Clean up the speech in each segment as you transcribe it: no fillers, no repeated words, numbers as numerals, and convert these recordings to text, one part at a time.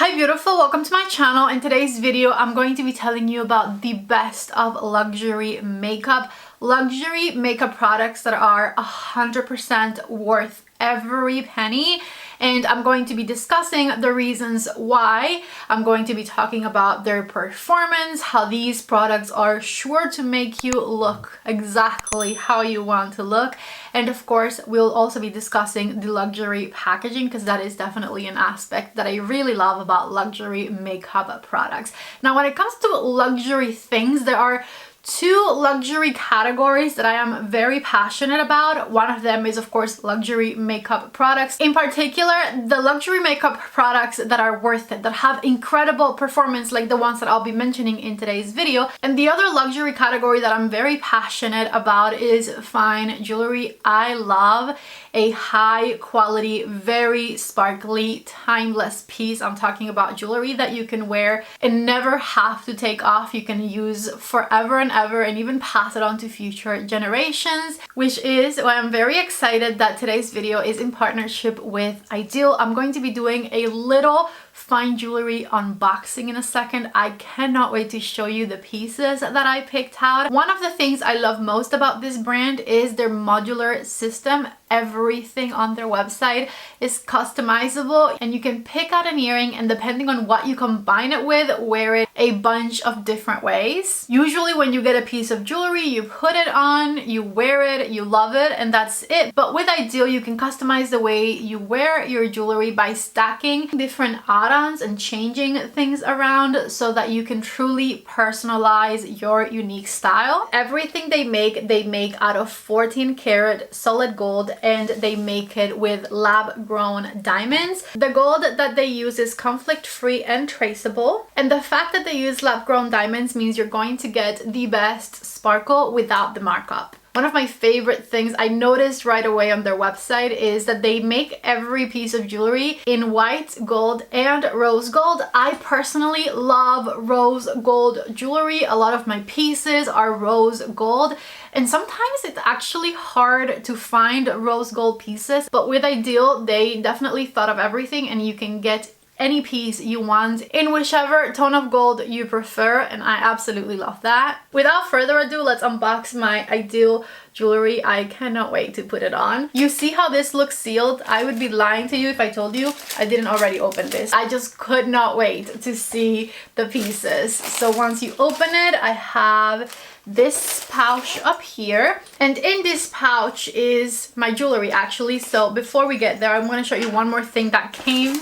Hi beautiful, welcome to my channel. In today's video I'm going to be telling you about the best of luxury makeup products that are 100% worth every penny, and I'm going to be discussing the reasons why. I'm going to be talking about their performance, how these products are sure to make you look exactly how you want to look, and of course we'll also be discussing the luxury packaging, because that is definitely an aspect that I really love about luxury makeup products. Now when it comes to luxury things, there are two luxury categories that I am very passionate about. One of them is of course luxury makeup products. In particular, the luxury makeup products that are worth it, that have incredible performance like the ones that I'll be mentioning in today's video. And the other luxury category that I'm very passionate about is fine jewelry. I love a high quality, very sparkly, timeless piece. I'm talking about jewelry that you can wear and never have to take off. You can use forever and ever and even pass it on to future generations, which is why I'm very excited that today's video is in partnership with Idyl. I'm going to be doing a little fine jewelry unboxing in a second. I cannot wait to show you the pieces that I picked out. One of the things I love most about this brand is their modular system. Everything on their website is customizable and you can pick out an earring and depending on what you combine it with, wear it a bunch of different ways. Usually when you get a piece of jewelry, you put it on, you wear it, you love it, and that's it. But with Idyl, you can customize the way you wear your jewelry by stacking different add-ons and changing things around so that you can truly personalize your unique style. Everything they make out of 14 karat solid gold, and they make it with lab-grown diamonds. The gold that they use is conflict-free and traceable, and the fact that they use lab-grown diamonds means you're going to get the best sparkle without the markup. One of my favorite things I noticed right away on their website is that they make every piece of jewelry in white, gold, and rose gold. I personally love rose gold jewelry. A lot of my pieces are rose gold, and sometimes it's actually hard to find rose gold pieces, but with Idyl, they definitely thought of everything and you can get any piece you want in whichever tone of gold you prefer, and I absolutely love that. Without further ado, let's unbox my Idyl jewelry. I cannot wait to put it on. You see how this looks sealed? I would be lying to you if I told you I didn't already open this. I just could not wait to see the pieces. So once you open it, I have this pouch up here, and in this pouch is my jewelry actually. So before we get there, I'm going to show you one more thing that came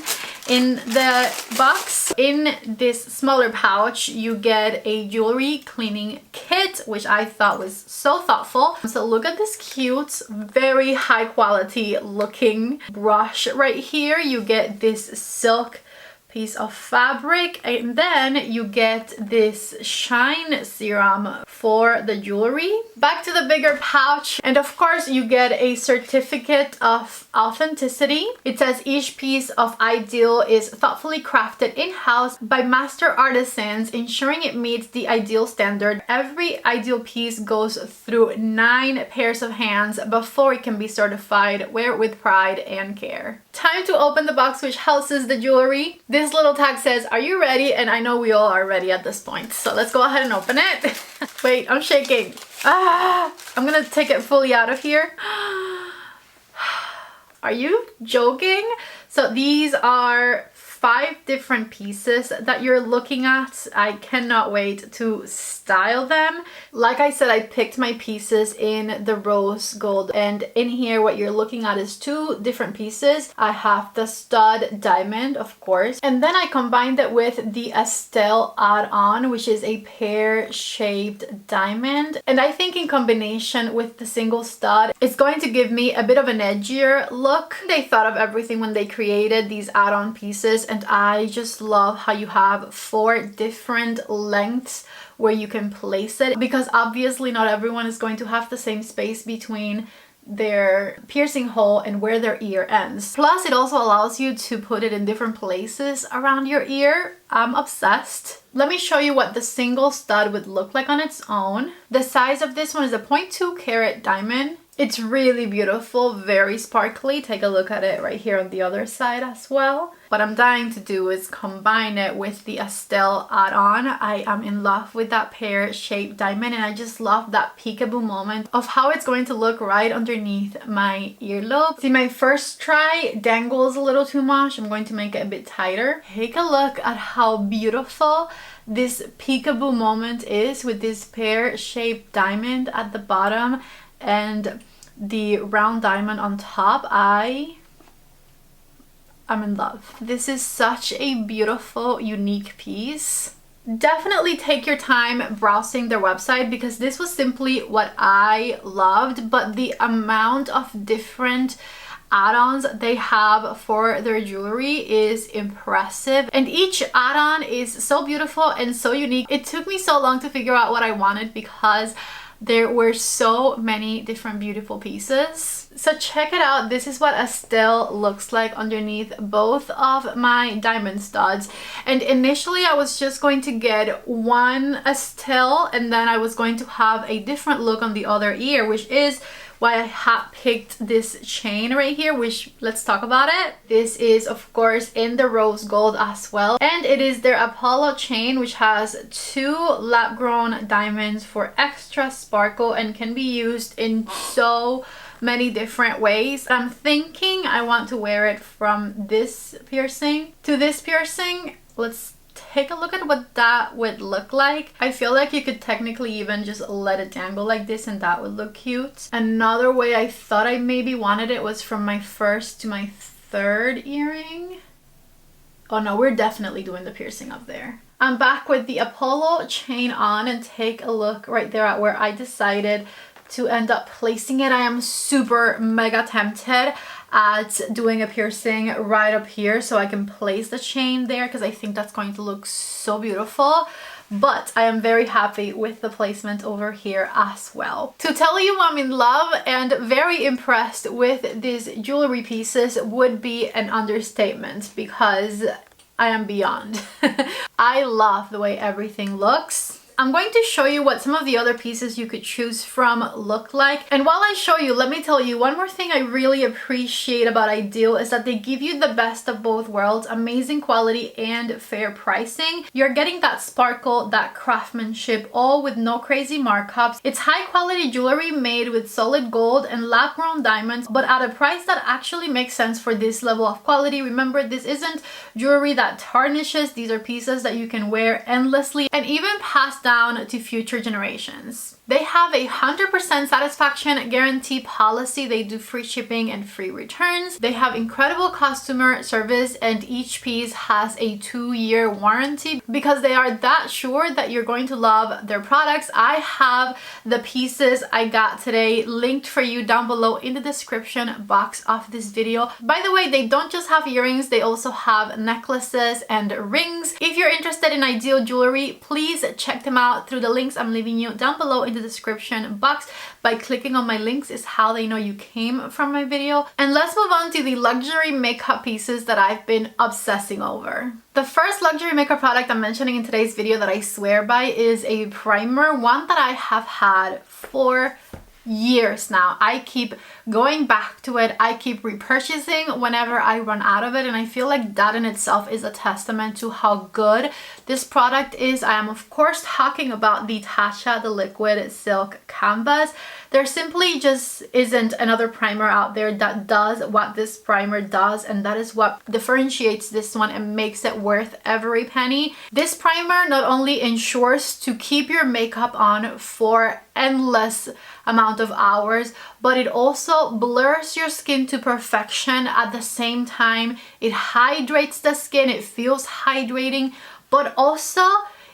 in the box. In this smaller pouch you get a jewelry cleaning kit, which I thought was so thoughtful. So look at this cute, very high quality looking brush right here. You get this silk piece of fabric, and then you get this shine serum for the jewelry. Back to the bigger pouch, and of course you get a certificate of authenticity. It says each piece of Idyl is thoughtfully crafted in-house by master artisans, ensuring it meets the Idyl standard. Every Idyl piece goes through 9 pairs of hands before it can be certified. Wear it with pride and care. Time to open the box which houses the jewelry. This little tag says, "Are you ready?" And I know we all are ready at this point. So let's go ahead and open it. Wait, I'm shaking. I'm gonna take it fully out of here. Are you joking? So these are 5 different pieces that you're looking at. I cannot wait to style them. Like I said, I picked my pieces in the rose gold, and in here what you're looking at is 2 different pieces. I have the stud diamond, of course, and then I combined it with the Estelle add-on, which is a pear-shaped diamond, and I think in combination with the single stud, it's going to give me a bit of an edgier look. They thought of everything when they created these add-on pieces, and I just love how you have 4 different lengths where you can place it, because obviously not everyone is going to have the same space between their piercing hole and where their ear ends. Plus, it also allows you to put it in different places around your ear. I'm obsessed. Let me show you what the single stud would look like on its own. The size of this one is a 0.2 carat diamond. It's really beautiful, very sparkly. Take a look at it right here on the other side as well. What I'm dying to do is combine it with the Estelle add-on. I am in love with that pear-shaped diamond, and I just love that peekaboo moment of how it's going to look right underneath my earlobe. See, my first try dangles a little too much. I'm going to make it a bit tighter. Take a look at how beautiful this peekaboo moment is with this pear-shaped diamond at the bottom and the round diamond on top. I'm in love. This is such a beautiful, unique piece. Definitely take your time browsing their website because this was simply what I loved, but the amount of different add-ons they have for their jewelry is impressive, and each add-on is so beautiful and so unique. It took me so long to figure out what I wanted because there were so many different beautiful pieces. So check it out. This is what Estelle looks like underneath both of my diamond studs. And initially I was just going to get one Estelle and then I was going to have a different look on the other ear, which is why I have picked this chain right here, which let's talk about it. This is of course in the rose gold as well, and it is their Apollo chain, which has 2 lab grown diamonds for extra sparkle and can be used in so many different ways. I'm thinking I want to wear it from this piercing to this piercing. Let's take a look at what that would look like. I feel like you could technically even just let it dangle like this and that would look cute. Another way I thought I maybe wanted it was from my first to my third earring. Oh no, we're definitely doing the piercing up there. I'm back with the Apollo chain on, and take a look right there at where I decided to end up placing it. I am super mega tempted at doing a piercing right up here so I can place the chain there because I think that's going to look so beautiful. But I am very happy with the placement over here as well. To tell you I'm in love and very impressed with these jewelry pieces would be an understatement because I am beyond. I love the way everything looks. I'm going to show you what some of the other pieces you could choose from look like. And while I show you, let me tell you one more thing I really appreciate about Idyl is that they give you the best of both worlds, amazing quality and fair pricing. You're getting that sparkle, that craftsmanship, all with no crazy markups. It's high quality jewelry made with solid gold and lab grown diamonds, but at a price that actually makes sense for this level of quality. Remember, this isn't jewelry that tarnishes. These are pieces that you can wear endlessly and even pass down to future generations. They have a 100% satisfaction guarantee policy. They do free shipping and free returns. They have incredible customer service, and each piece has a 2-year warranty because they are that sure that you're going to love their products. I have the pieces I got today linked for you down below in the description box of this video. By the way, they don't just have earrings, they also have necklaces and rings. If you're interested in Idyl jewelry, please check them out through the links I'm leaving you down below in the description box. By clicking on my links is how they know you came from my video. And let's move on to the luxury makeup pieces that I've been obsessing over. The first luxury makeup product I'm mentioning in today's video that I swear by is a primer, one that I have had for years now. I keep going back to it. I keep repurchasing whenever I run out of it, and I feel like that in itself is a testament to how good this product is. I am of course talking about the Tatcha the Liquid Silk Canvas. There simply just isn't another primer out there that does what this primer does, and that is what differentiates this one and makes it worth every penny. This primer not only ensures to keep your makeup on for endless amount of hours, but it also blurs your skin to perfection. At the same time, it hydrates the skin, it feels hydrating, but also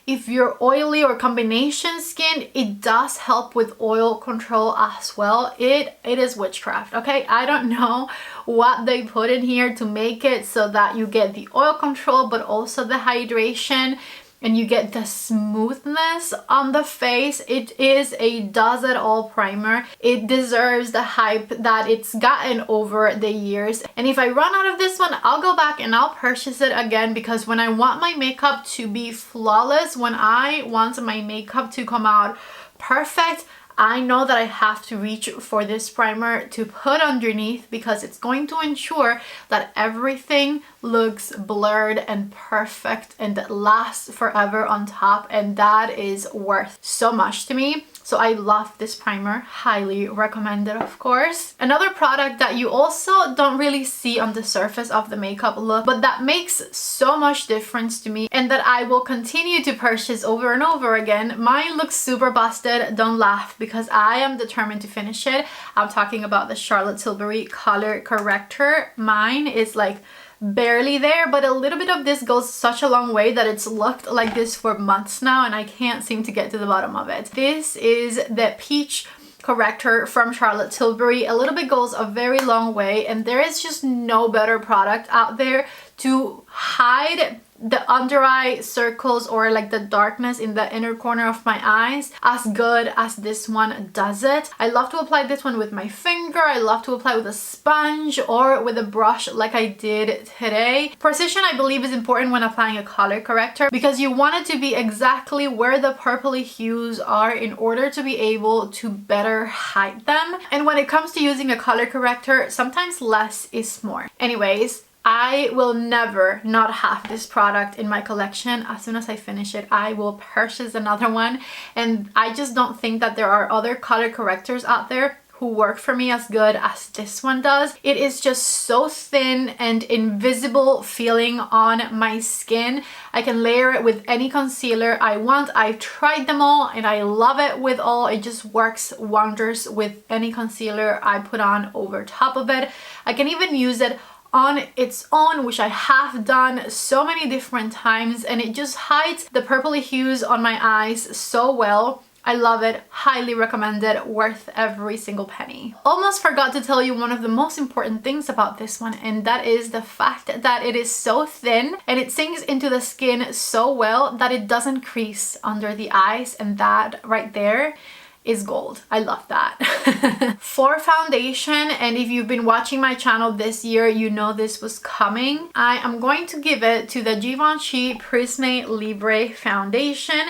if you're oily or combination skin, it does help with oil control as well. It is witchcraft, okay? I don't know what they put in here to make it so that you get the oil control but also the hydration, and you get the smoothness on the face. It is a does it all primer. It deserves the hype that it's gotten over the years. And if I run out of this one, I'll go back and I'll purchase it again, because when I want my makeup to be flawless, when I want my makeup to come out perfect, I know that I have to reach for this primer to put underneath because it's going to ensure that everything looks blurred and perfect and lasts forever on top, and that is worth so much to me. So I love this primer, highly recommended, of course. Another product that you also don't really see on the surface of the makeup look, but that makes so much difference to me and that I will continue to purchase over and over again. Mine looks super busted, don't laugh, because I am determined to finish it. I'm talking about the Charlotte Tilbury Color Corrector. Mine is like barely there, but a little bit of this goes such a long way that it's looked like this for months now and I can't seem to get to the bottom of it. This is the Peach Corrector from Charlotte Tilbury. A little bit goes a very long way, and there is just no better product out there to hide the under eye circles or like the darkness in the inner corner of my eyes as good as this one does it. I love to apply this one with my finger. I love to apply with a sponge or with a brush like I did today. Precision, I believe, is important when applying a color corrector because you want it to be exactly where the purpley hues are in order to be able to better hide them. And when it comes to using a color corrector, sometimes less is more. Anyways, I will never not have this product in my collection. As soon as I finish it, I will purchase another one. And I just don't think that there are other color correctors out there who work for me as good as this one does. It is just so thin and invisible feeling on my skin. I can layer it with any concealer I want. I've tried them all and I love it with all. It just works wonders with any concealer I put on over top of it. I can even use it on its own, which I have done so many different times, and it just hides the purpley hues on my eyes so well. I love it, highly recommended, worth every single penny. Almost forgot to tell you one of the most important things about this one, and that is the fact that it is so thin and it sinks into the skin so well that it doesn't crease under the eyes, and that right there is gold. I love that. For foundation, and if you've been watching my channel this year, you know this was coming. I am going to give it to the Givenchy Prisme Libre foundation.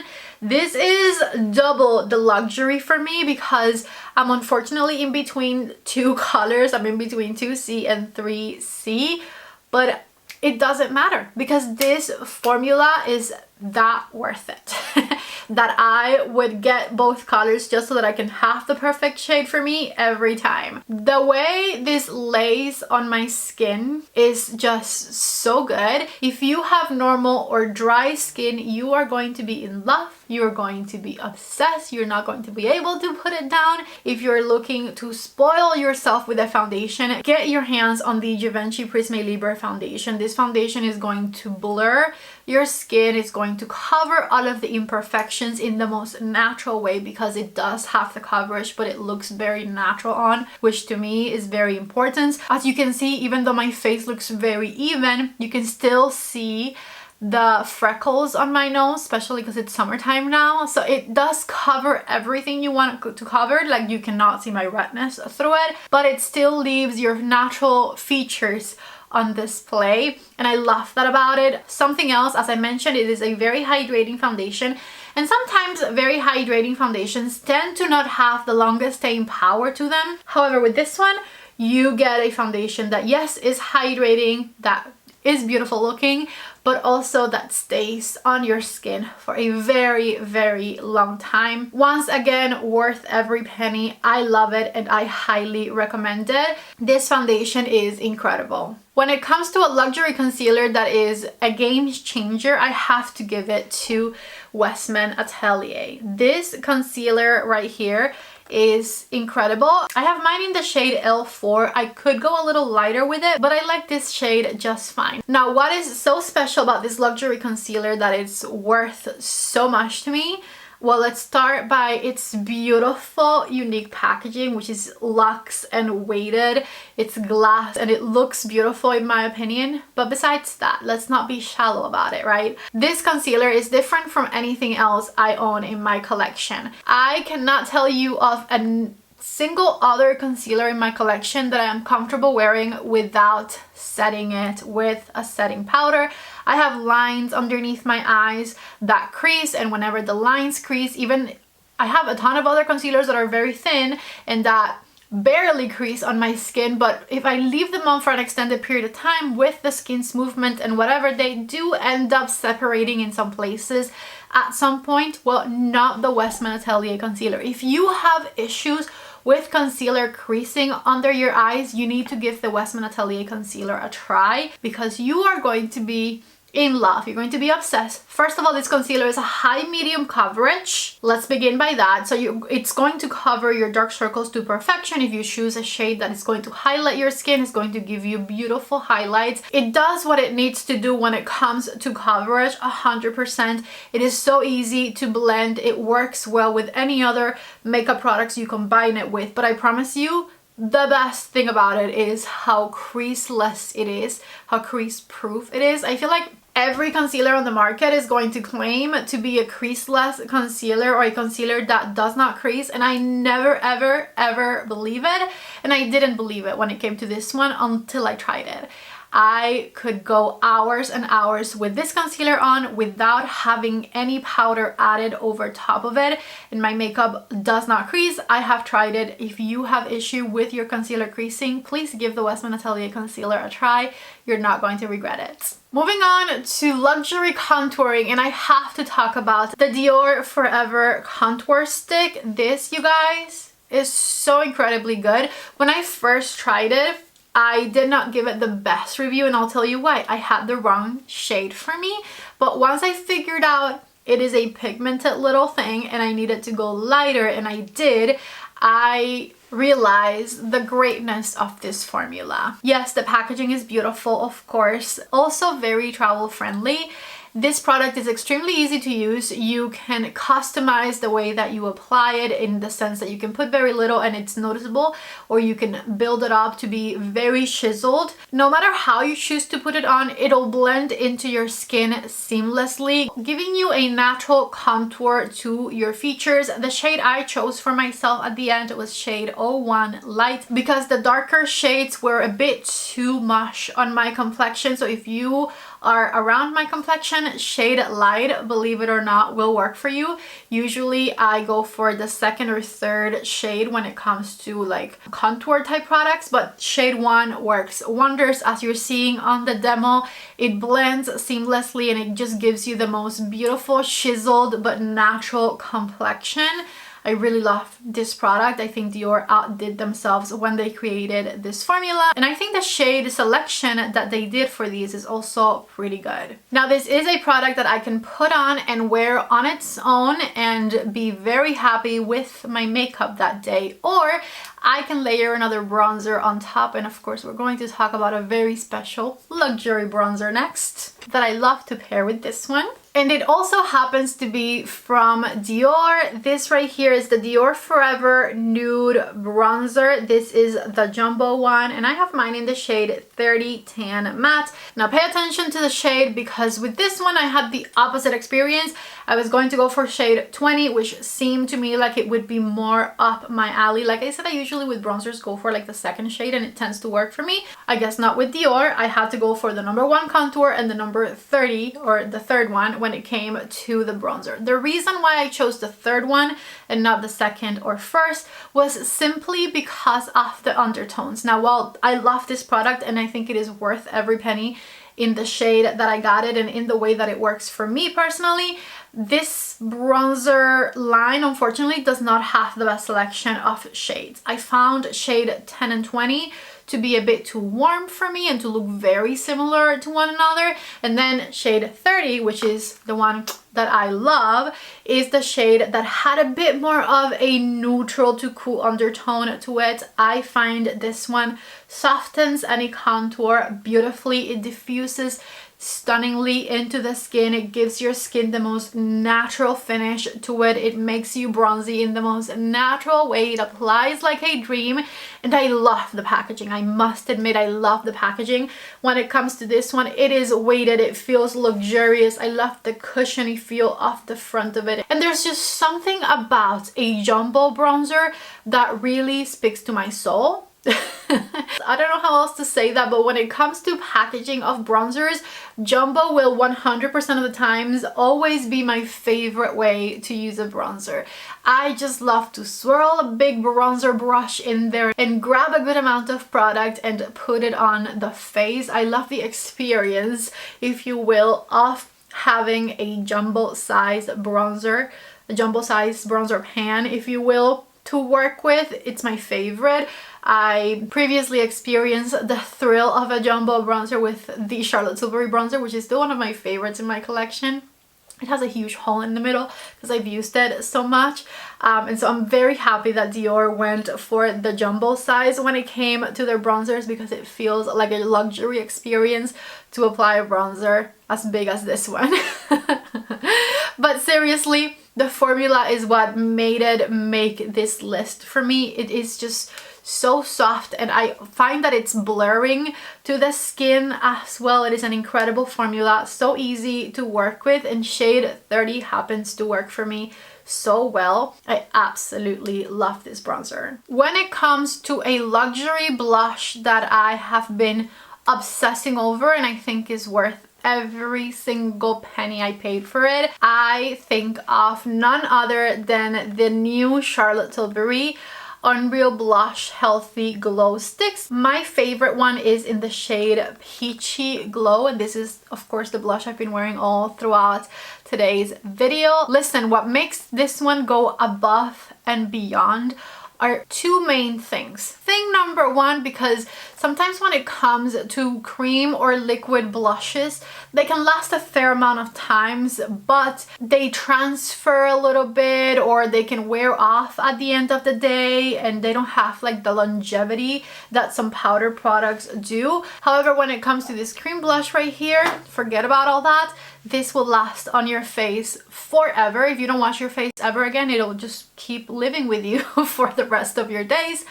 This is double the luxury for me because I'm unfortunately in between two colors. I'm in between 2C and 3C, but it doesn't matter because this formula is that worth it. That I would get both colors just so that I can have the perfect shade for me every time. The way this lays on my skin is just so good. If you have normal or dry skin, you are going to be in love. You're going to be obsessed. You're not going to be able to put it down. If you're looking to spoil yourself with a foundation, get your hands on the Givenchy Prisme Libre foundation. This foundation is going to blur your skin. It's going to cover all of the imperfections in the most natural way because it does have the coverage, but it looks very natural on, which to me is very important. As you can see, even though my face looks very even, you can still see the freckles on my nose, especially because it's summertime now. So it does cover everything you want it to cover. Like, you cannot see my redness through it, but it still leaves your natural features on display, and I love that about it. Something else, as I mentioned, it is a very hydrating foundation, and sometimes very hydrating foundations tend to not have the longest staying power to them. However, with this one, you get a foundation that, yes, is hydrating, that is beautiful looking, but also that stays on your skin for a very, very long time. Once again, worth every penny. I love it and I highly recommend it. This foundation is incredible. When it comes to a luxury concealer that is a game changer, I have to give it to Westman Atelier. This concealer right here is incredible. I have mine in the shade L4. I could go a little lighter with it, but I like this shade just fine. Now, what is so special about this luxury concealer that it's worth so much to me? Well, let's start by its beautiful, unique packaging, which is luxe and weighted. It's glass and it looks beautiful in my opinion. But besides that, let's not be shallow about it, right? This concealer is different from anything else I own in my collection. I cannot tell you of a single other concealer in my collection that I am comfortable wearing without setting it with a setting powder. I have lines underneath my eyes that crease, and whenever the lines crease, even I have a ton of other concealers that are very thin and that barely crease on my skin, but if I leave them on for an extended period of time with the skin's movement and whatever, they do end up separating in some places at some point. Well, not the Westman Atelier concealer. If you have issues with concealer creasing under your eyes, you need to give the Westman Atelier concealer a try, because you are going to be in love. You're going to be obsessed. First of all, this concealer is a high medium coverage. Let's begin by that. So it's going to cover your dark circles to perfection. If you choose a shade that is going to highlight your skin, it's going to give you beautiful highlights. It does what it needs to do when it comes to coverage, 100%. It is so easy to blend. It works well with any other makeup products you combine it with, but I promise you, the best thing about it is how creaseless it is, how crease proof it is. I feel like every concealer on the market is going to claim to be a creaseless concealer or a concealer that does not crease, and I never ever believe it, and I didn't believe it when it came to this one until I tried it. I could go hours and hours with this concealer on without having any powder added over top of it, and my makeup does not crease. I have tried it. If you have issue with your concealer creasing, please give the Westman Atelier concealer a try. You're not going to regret it. Moving on to luxury contouring, and I have to talk about the Dior Forever Contour Stick. This, you guys, is so incredibly good. When I first tried it, I did not give it the best review, and I'll tell you why. I had the wrong shade for me, but once I figured out it is a pigmented little thing and I needed to go lighter, and I did, I realized the greatness of this formula. Yes, the packaging is beautiful, of course, also very travel friendly. This product is extremely easy to use. You can customize the way that you apply it, in the sense that you can put very little and it's noticeable, or you can build it up to be very chiseled. No matter how you choose to put it on, it'll blend into your skin seamlessly, giving you a natural contour to your features. The shade I chose for myself at the end was shade 01 Light, because the darker shades were a bit too much on my complexion. So if you are around my complexion, shade light, believe it or not, will work for you. Usually I go for the second or third shade when it comes to like contour type products, but shade 1 works wonders. As you're seeing on the demo, it blends seamlessly and it just gives you the most beautiful chiseled but natural complexion. I really love this product. I think Dior outdid themselves when they created this formula, and I think the shade selection that they did for these is also pretty good. Now, this is a product that I can put on and wear on its own and be very happy with my makeup that day, or I can layer another bronzer on top, and of course we're going to talk about a very special luxury bronzer next that I love to pair with this one. And it also happens to be from Dior. This right here is the Dior Forever Nude Bronzer. This is the jumbo one, and I have mine in the shade 30 Tan Matte. Now pay attention to the shade, because with this one I had the opposite experience. I was going to go for shade 20, which seemed to me like it would be more up my alley. Like I said, I usually with bronzers go for like the second shade and it tends to work for me. I guess not with Dior. I had to go for the number 1 contour and the number 30, or the third one, when it came to the bronzer. The reason why I chose the third one and not the second or first was simply because of the undertones. Now, while I love this product and I think it is worth every penny in the shade that I got it and in the way that it works for me personally, this bronzer line unfortunately does not have the best selection of shades. I found shade 10 and 20 to be a bit too warm for me and to look very similar to one another, and then shade 30, which is the one that I love, is the shade that had a bit more of a neutral to cool undertone to it. I find this one softens any contour beautifully. It diffuses stunningly into the skin. It gives your skin the most natural finish to it. It makes you bronzy in the most natural way. It applies like a dream, and I love the packaging. I must admit, I love the packaging. When it comes to this one, it is weighted. It feels luxurious. I love the cushiony feel off the front of it, and there's just something about a jumbo bronzer that really speaks to my soul. I don't know how else to say that, but when it comes to packaging of bronzers, jumbo will 100% of the times always be my favorite way to use a bronzer. I just love to swirl a big bronzer brush in there and grab a good amount of product and put it on the face. I love the experience, if you will, of having a jumbo size bronzer, a jumbo size bronzer pan, if you will, to work with. It's my favorite. I previously experienced the thrill of a jumbo bronzer with the Charlotte Tilbury bronzer, which is still one of my favorites in my collection. It has a huge hole in the middle because I've used it so much. And so I'm very happy that Dior went for the jumbo size when it came to their bronzers, because it feels like a luxury experience to apply a bronzer as big as this one. But seriously, the formula is what made it make this list for me. It is just so soft, and I find that it's blurring to the skin as well. It is an incredible formula, so easy to work with, and shade 30 happens to work for me so well. I absolutely love this bronzer. When it comes to a luxury blush that I have been obsessing over and I think is worth every single penny I paid for it, I think of none other than the new Charlotte Tilbury Unreal Blush Healthy Glow Sticks. My favorite one is in the shade Peachy Glow, and this is of course the blush I've been wearing all throughout today's video. Listen, what makes this one go above and beyond are two main things. Thing number one, because sometimes when it comes to cream or liquid blushes, they can last a fair amount of times, but they transfer a little bit, or they can wear off at the end of the day, and they don't have like the longevity that some powder products do. However, when it comes to this cream blush right here, forget about all that. This will last on your face forever. If you don't wash your face ever again, it'll just keep living with you for the rest of your days.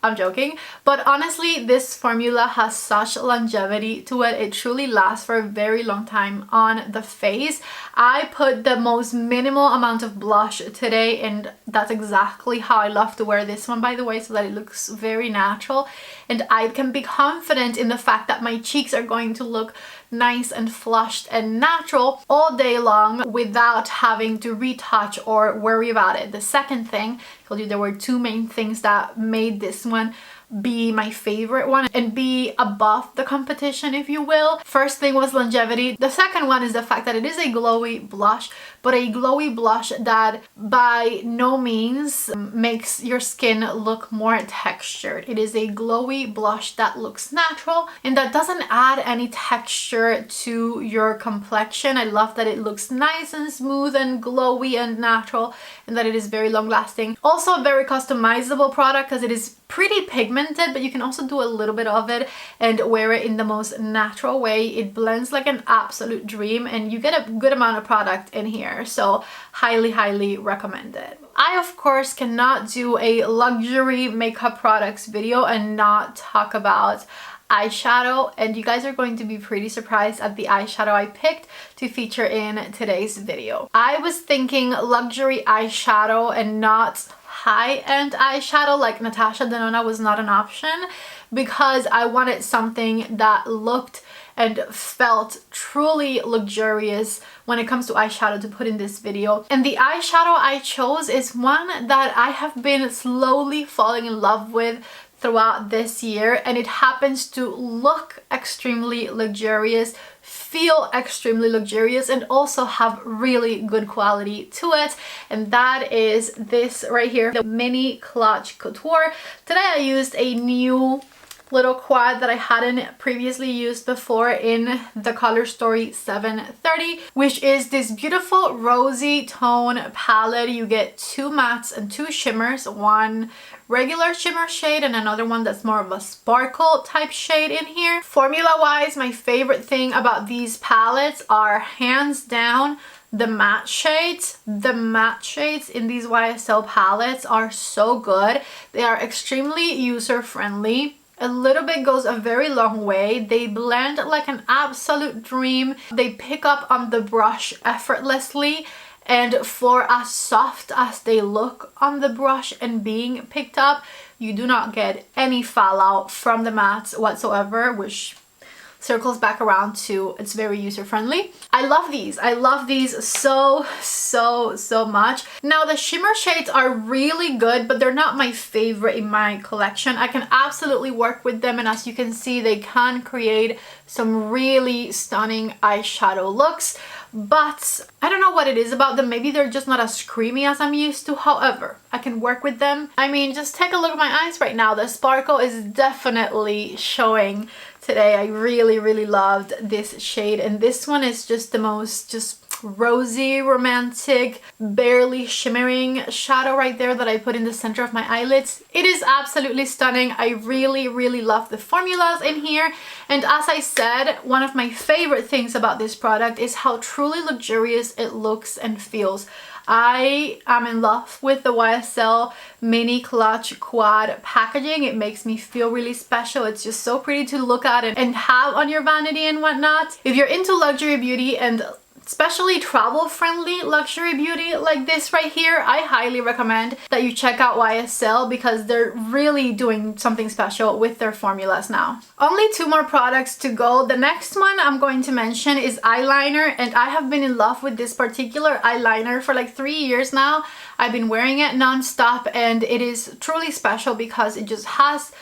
I'm joking, but honestly, this formula has such longevity to it. It truly lasts for a very long time on the face. I put the most minimal amount of blush today, and that's exactly how I love to wear this one, by the way, so that it looks very natural, and I can be confident in the fact that my cheeks are going to look nice and flushed and natural all day long without having to retouch or worry about it. The second thing, I told you there were two main things that made this one be my favorite one and be above the competition, if you will. First thing was longevity. The second one is the fact that it is a glowy blush, but a glowy blush that by no means makes your skin look more textured. It is a glowy blush that looks natural and that doesn't add any texture to your complexion. I love that it looks nice and smooth and glowy and natural, and that it is very long lasting. Also a very customizable product because it is pretty pigmented, but you can also do a little bit of it and wear it in the most natural way. It blends like an absolute dream, and you get a good amount of product in here, so highly recommend it. I of course cannot do a luxury makeup products video and not talk about eyeshadow, and you guys are going to be pretty surprised at the eyeshadow I picked to feature in today's video. I was thinking luxury eyeshadow and not high-end eyeshadow, like Natasha Denona was not an option, because I wanted something that looked and felt truly luxurious when it comes to eyeshadow to put in this video. And the eyeshadow I chose is one that I have been slowly falling in love with throughout this year, and it happens to look extremely luxurious, feel extremely luxurious, and also have really good quality to it, and that is this right here, the Mini Clutch Couture. Today I used a new little quad that I hadn't previously used before in the Color Story 730, which is this beautiful rosy tone palette. You get two mattes and two shimmers, one regular shimmer shade and another one that's more of a sparkle type shade in here. Formula wise, my favorite thing about these palettes are hands down the matte shades. The matte shades in these YSL palettes are so good. They are extremely user friendly. A little bit goes a very long way. They blend like an absolute dream. They pick up on the brush effortlessly, and for as soft as they look on the brush and being picked up, you do not get any fallout from the mats whatsoever, which circles back around to it's very user friendly. I love these. I love these so much. Now the shimmer shades are really good, but they're not my favorite in my collection. I can absolutely work with them, and as you can see, they can create some really stunning eyeshadow looks, but I don't know what it is about them. Maybe they're just not as creamy as I'm used to. However, I can work with them. I mean, just take a look at my eyes right now. The sparkle is definitely showing today. I really loved this shade, and this one is just the most just rosy, romantic, barely shimmering shadow right there that I put in the center of my eyelids. It is absolutely stunning. I really love the formulas in here, and as I said, one of my favorite things about this product is how truly luxurious it looks and feels. I am in love with the YSL mini clutch quad packaging. It makes me feel really special. It's just so pretty to look at and have on your vanity and whatnot. If you're into luxury beauty, and especially travel-friendly luxury beauty like this right here, I highly recommend that you check out YSL because they're really doing something special with their formulas now. Only 2 more products to go. The next one I'm going to mention is eyeliner, and I have been in love with this particular eyeliner for like 3 years now. I've been wearing it non-stop, and it is truly special because it just has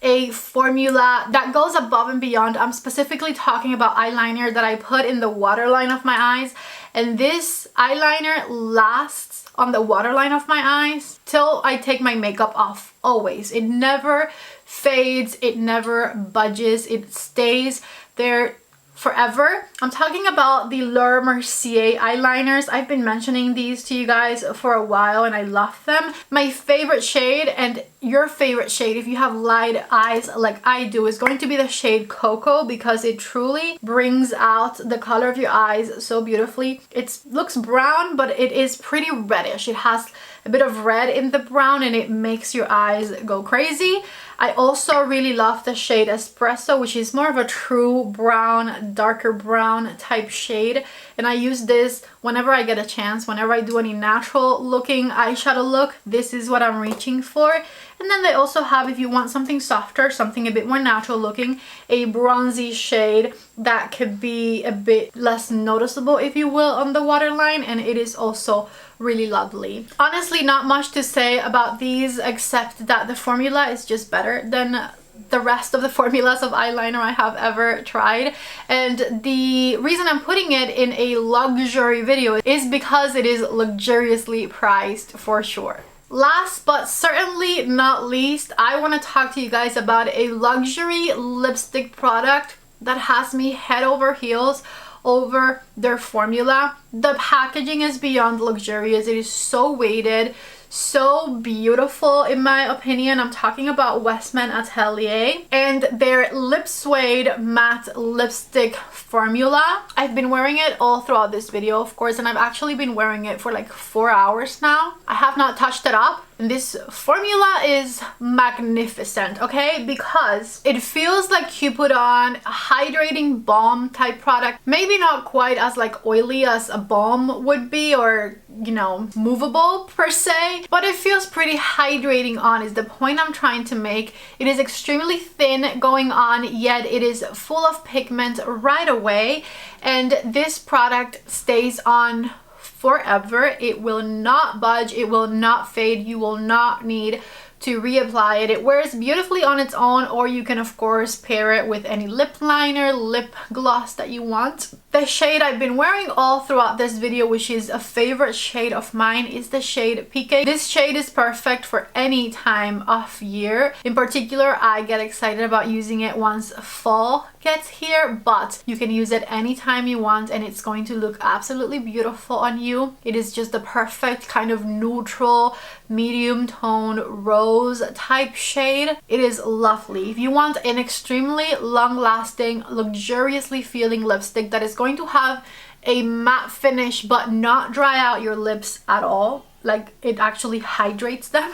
a formula that goes above and beyond. I'm specifically talking about eyeliner that I put in the waterline of my eyes, and this eyeliner lasts on the waterline of my eyes till I take my makeup off. Always. It never fades, it never budges, it stays there forever. I'm talking about the Le Mercier eyeliners. I've been mentioning these to you guys for a while, and I love them. My favorite shade, and your favorite shade if you have light eyes like I do, is going to be the shade Cocoa, because it truly brings out the color of your eyes so beautifully. It looks brown, but it is pretty reddish. It has a bit of red in the brown, and it makes your eyes go crazy. I also really love the shade Espresso, which is more of a true brown, darker brown type shade, and I use this whenever I get a chance. Whenever I do any natural looking eyeshadow look, this is what I'm reaching for. And then they also have, if you want something softer, something a bit more natural looking, a bronzy shade that could be a bit less noticeable, if you will, on the waterline, and it is also really lovely. Honestly, not much to say about these except that the formula is just better than the rest of the formulas of eyeliner I have ever tried, and the reason I'm putting it in a luxury video is because it is luxuriously priced for sure. Last but certainly not least, I want to talk to you guys about a luxury lipstick product that has me head over heels over their formula. The packaging is beyond luxurious. It is so weighted, so beautiful in my opinion. I'm talking about Westman Atelier and their Lip Suede matte lipstick formula. I've been wearing it all throughout this video, of course, and I've actually been wearing it for like 4 hours now. I have not touched it up. And this formula is magnificent, okay? Because it feels like you put on a hydrating balm type product. Maybe not quite as like oily as a balm would be, or, you know, movable per se, but it feels pretty hydrating on is the point I'm trying to make. It is extremely thin going on, yet it is full of pigment right away, and this product stays on forever. It will not budge, it will not fade, you will not need to reapply it. It wears beautifully on its own, or you can of course pair it with any lip liner, lip gloss that you want. The shade I've been wearing all throughout this video, which is a favorite shade of mine, is the shade Pique. This shade is perfect for any time of year. In particular, I get excited about using it once fall gets here, but you can use it anytime you want and it's going to look absolutely beautiful on you. It is just the perfect kind of neutral, medium tone rose type shade. It is lovely. If you want an extremely long-lasting, luxuriously feeling lipstick that is going to have a matte finish but not dry out your lips at all, like it actually hydrates them,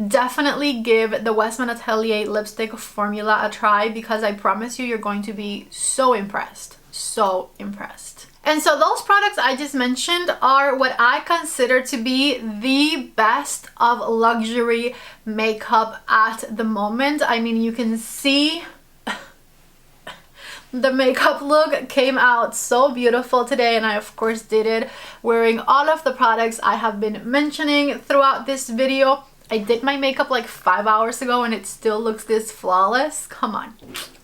definitely give the Westman Atelier lipstick formula a try, because I promise you, you're going to be so impressed. So impressed. And so those products I just mentioned are what I consider to be the best of luxury makeup at the moment. I mean, you can see the makeup look came out so beautiful today, and I of course did it wearing all of the products I have been mentioning throughout this video. I did my makeup like 5 hours ago and it still looks this flawless. Come on.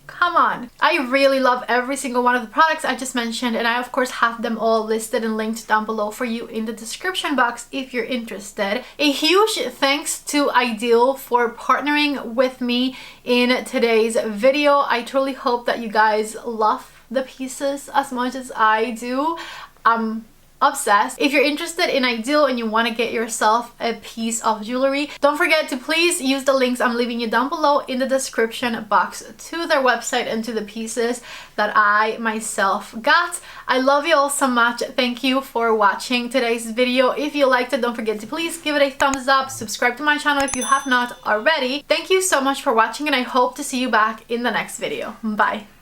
Come on. I really love every single one of the products I just mentioned, and I of course have them all listed and linked down below for you in the description box if you're interested. A huge thanks to Idyl for partnering with me in today's video. I truly hope that you guys love the pieces as much as I do. I'm obsessed. If you're interested in Idyl and you want to get yourself a piece of jewelry, don't forget to please use the links I'm leaving you down below in the description box to their website and to the pieces that I myself got. I love you all so much. Thank you for watching today's video. If you liked it, don't forget to please give it a thumbs up, subscribe to my channel if you have not already. Thank you so much for watching, and I hope to see you back in the next video. Bye.